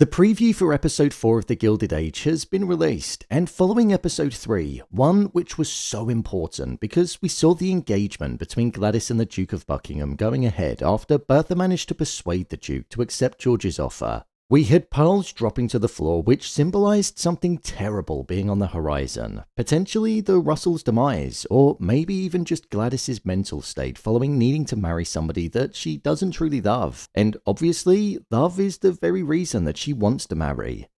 The preview for episode 4 of the Gilded Age has been released, and following episode 3, one which was so important because we saw the engagement between Gladys and the Duke of Buckingham going ahead after Bertha managed to persuade the Duke to accept George's offer. We had pearls dropping to the floor, which symbolised something terrible being on the horizon, potentially the Russells' demise, or maybe even just Gladys's mental state following needing to marry somebody that she doesn't truly love, and obviously, love is the very reason that she wants to marry.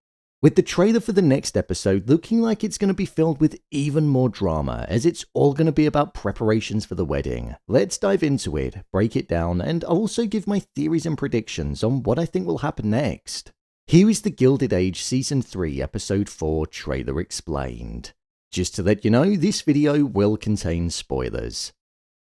With the trailer for the next episode looking like it's going to be filled with even more drama, as it's all going to be about preparations for the wedding. Let's dive into it, break it down, and I'll also give my theories and predictions on what I think will happen next. Here is the Gilded Age Season 3 Episode 4 trailer explained. Just to let you know, this video will contain spoilers.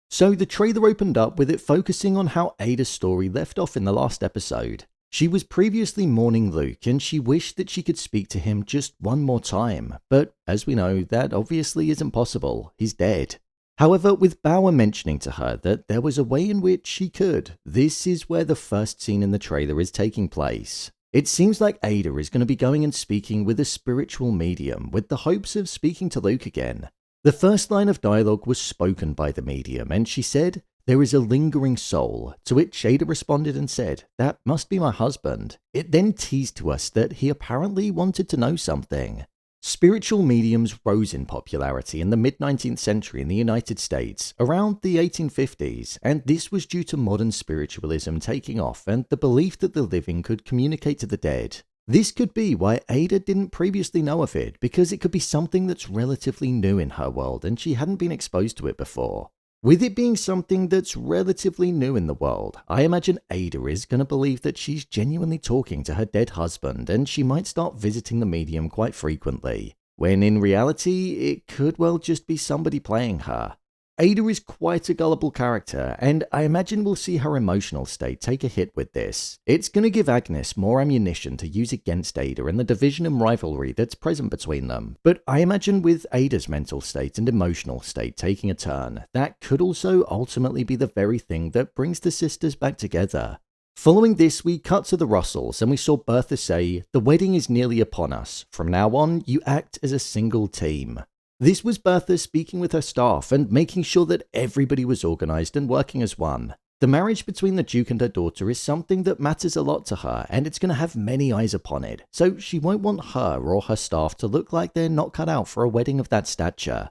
So the trailer opened up with it focusing on how Ada's story left off in the last episode. She was previously mourning Luke and she wished that she could speak to him just one more time, but as we know, that obviously isn't possible. He's dead. However, with Bauer mentioning to her that there was a way in which she could, this is where the first scene in the trailer is taking place. It seems like Ada is going to be going and speaking with a spiritual medium with the hopes of speaking to Luke again. The first line of dialogue was spoken by the medium and she said, "There is a lingering soul," to which Ada responded and said, "That must be my husband." It then teased to us that he apparently wanted to know something. Spiritual mediums rose in popularity in the mid-19th century in the United States, around the 1850s, and this was due to modern spiritualism taking off and the belief that the living could communicate to the dead. This could be why Ada didn't previously know of it, because it could be something that's relatively new in her world and she hadn't been exposed to it before. With it being something that's relatively new in the world, I imagine Ada is going to believe that she's genuinely talking to her dead husband and she might start visiting the medium quite frequently, when in reality it could well just be somebody playing her. Ada is quite a gullible character, and I imagine we'll see her emotional state take a hit with this. It's going to give Agnes more ammunition to use against Ada and the division and rivalry that's present between them. But I imagine with Ada's mental state and emotional state taking a turn, that could also ultimately be the very thing that brings the sisters back together. Following this, we cut to the Russells and we saw Bertha say, "The wedding is nearly upon us. From now on, you act as a single team." This was Bertha speaking with her staff and making sure that everybody was organised and working as one. The marriage between the Duke and her daughter is something that matters a lot to her, and it's going to have many eyes upon it, so she won't want her or her staff to look like they're not cut out for a wedding of that stature.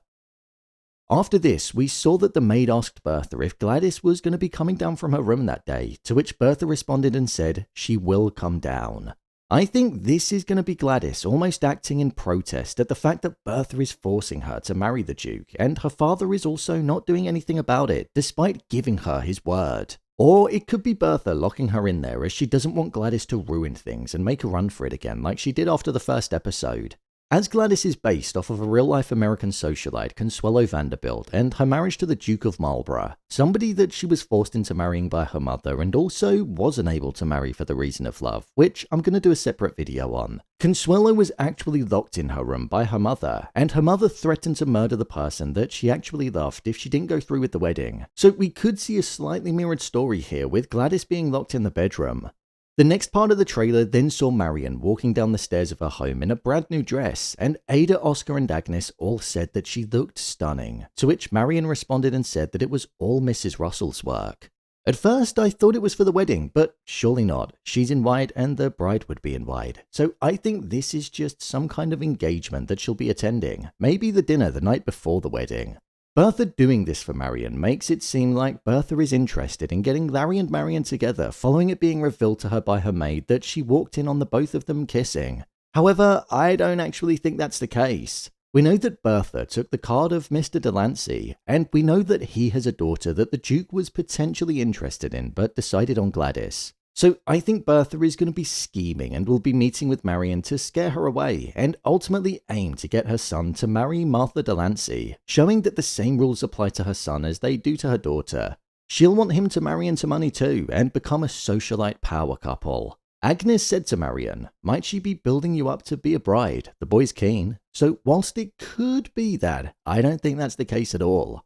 After this, we saw that the maid asked Bertha if Gladys was going to be coming down from her room that day, to which Bertha responded and said, "She will come down." I think this is going to be Gladys almost acting in protest at the fact that Bertha is forcing her to marry the Duke, and her father is also not doing anything about it, despite giving her his word. Or it could be Bertha locking her in there as she doesn't want Gladys to ruin things and make a run for it again like she did after the first episode. As Gladys is based off of a real-life American socialite, Consuelo Vanderbilt, and her marriage to the Duke of Marlborough, somebody that she was forced into marrying by her mother and also wasn't able to marry for the reason of love, which I'm going to do a separate video on. Consuelo was actually locked in her room by her mother, and her mother threatened to murder the person that she actually loved if she didn't go through with the wedding. So we could see a slightly mirrored story here with Gladys being locked in the bedroom. The next part of the trailer then saw Marion walking down the stairs of her home in a brand new dress, and Ada, Oscar and Agnes all said that she looked stunning, to which Marion responded and said that it was all Mrs. Russell's work. At first I thought it was for the wedding, but surely not. She's in white and the bride would be in white, so I think this is just some kind of engagement that she'll be attending, maybe the dinner the night before the wedding. Bertha doing this for Marion makes it seem like Bertha is interested in getting Larry and Marion together following it being revealed to her by her maid that she walked in on the both of them kissing. However, I don't actually think that's the case. We know that Bertha took the card of Mr. Delancey, and we know that he has a daughter that the Duke was potentially interested in but decided on Gladys. So I think Bertha is going to be scheming and will be meeting with Marion to scare her away and ultimately aim to get her son to marry Martha Delancey, showing that the same rules apply to her son as they do to her daughter. She'll want him to marry into money too and become a socialite power couple. Agnes said to Marion, "Might she be building you up to be a bride? The boy's keen." So whilst it could be that, I don't think that's the case at all.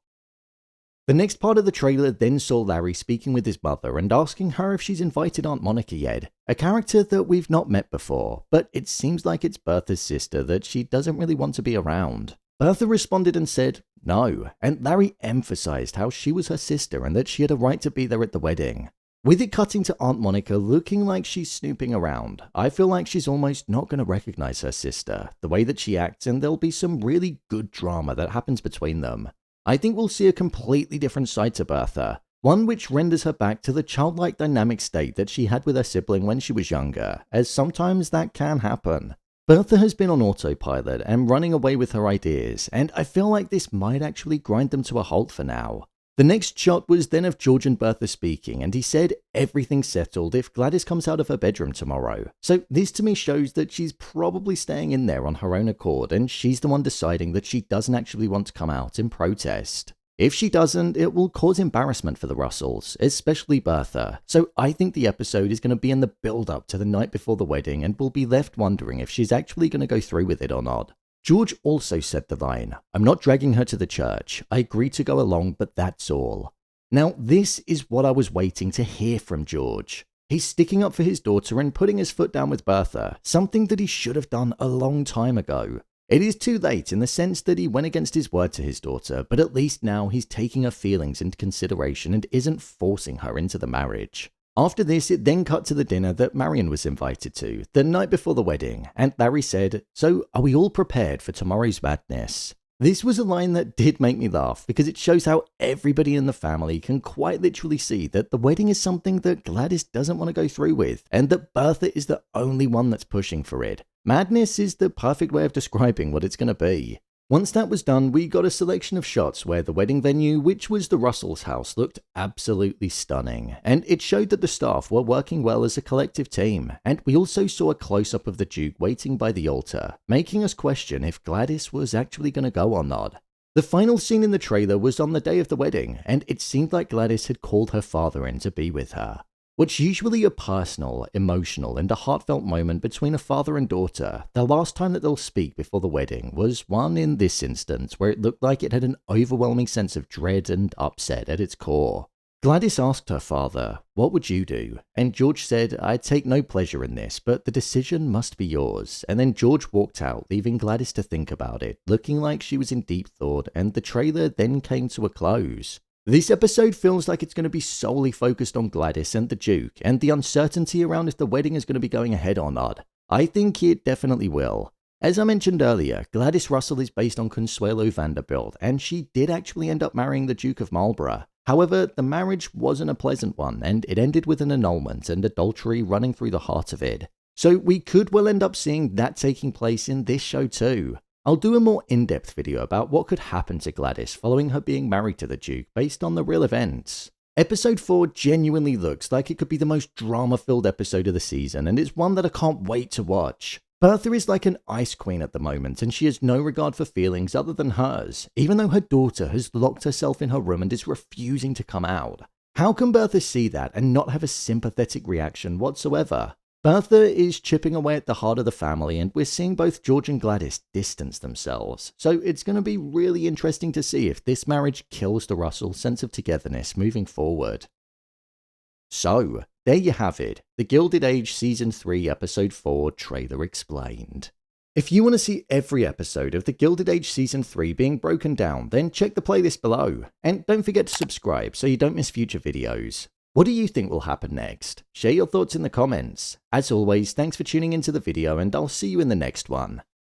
The next part of the trailer then saw Larry speaking with his mother and asking her if she's invited Aunt Monica yet, a character that we've not met before, but it seems like it's Bertha's sister that she doesn't really want to be around. Bertha responded and said no, and Larry emphasized how she was her sister and that she had a right to be there at the wedding. With it cutting to Aunt Monica looking like she's snooping around, I feel like she's almost not going to recognize her sister, the way that she acts, and there'll be some really good drama that happens between them. I think we'll see a completely different side to Bertha, one which renders her back to the childlike dynamic state that she had with her sibling when she was younger, as sometimes that can happen. Bertha has been on autopilot and running away with her ideas, and I feel like this might actually grind them to a halt for now. The next shot was then of George and Bertha speaking, and he said everything's settled if Gladys comes out of her bedroom tomorrow. So this to me shows that she's probably staying in there on her own accord, and she's the one deciding that she doesn't actually want to come out in protest. If she doesn't, it will cause embarrassment for the Russells, especially Bertha. So I think the episode is going to be in the build-up to the night before the wedding, and we'll be left wondering if she's actually going to go through with it or not. George also said the line, "I'm not dragging her to the church. I agreed to go along, but that's all." Now, this is what I was waiting to hear from George. He's sticking up for his daughter and putting his foot down with Bertha, something that he should have done a long time ago. It is too late in the sense that he went against his word to his daughter, but at least now he's taking her feelings into consideration and isn't forcing her into the marriage. After this, it then cut to the dinner that Marion was invited to, the night before the wedding, and Larry said, "So, are we all prepared for tomorrow's madness?" This was a line that did make me laugh because it shows how everybody in the family can quite literally see that the wedding is something that Gladys doesn't want to go through with, and that Bertha is the only one that's pushing for it. Madness is the perfect way of describing what it's going to be. Once that was done, we got a selection of shots where the wedding venue, which was the Russells' house, looked absolutely stunning, and it showed that the staff were working well as a collective team, and we also saw a close-up of the Duke waiting by the altar, making us question if Gladys was actually going to go or not. The final scene in the trailer was on the day of the wedding, and it seemed like Gladys had called her father in to be with her. What's usually a personal, emotional, and a heartfelt moment between a father and daughter, the last time that they'll speak before the wedding was one in this instance where it looked like it had an overwhelming sense of dread and upset at its core. Gladys asked her father, "What would you do?" And George said, "I take no pleasure in this, but the decision must be yours." And then George walked out, leaving Gladys to think about it, looking like she was in deep thought, and the trailer then came to a close. This episode feels like it's going to be solely focused on Gladys and the Duke, and the uncertainty around if the wedding is going to be going ahead or not. I think it definitely will. As I mentioned earlier, Gladys Russell is based on Consuelo Vanderbilt, and she did actually end up marrying the Duke of Marlborough. However, the marriage wasn't a pleasant one, and it ended with an annulment and adultery running through the heart of it. So we could well end up seeing that taking place in this show too. I'll do a more in-depth video about what could happen to Gladys following her being married to the Duke based on the real events. Episode 4 genuinely looks like it could be the most drama-filled episode of the season, and it's one that I can't wait to watch. Bertha is like an ice queen at the moment, and she has no regard for feelings other than hers, even though her daughter has locked herself in her room and is refusing to come out. How can Bertha see that and not have a sympathetic reaction whatsoever? Bertha is chipping away at the heart of the family, and we're seeing both George and Gladys distance themselves. So it's going to be really interesting to see if this marriage kills the Russell sense of togetherness moving forward. So, there you have it, the Gilded Age Season 3 Episode 4 trailer explained. If you want to see every episode of the Gilded Age Season 3 being broken down, then check the playlist below. And don't forget to subscribe so you don't miss future videos. What do you think will happen next? Share your thoughts in the comments. As always, thanks for tuning into the video, and I'll see you in the next one.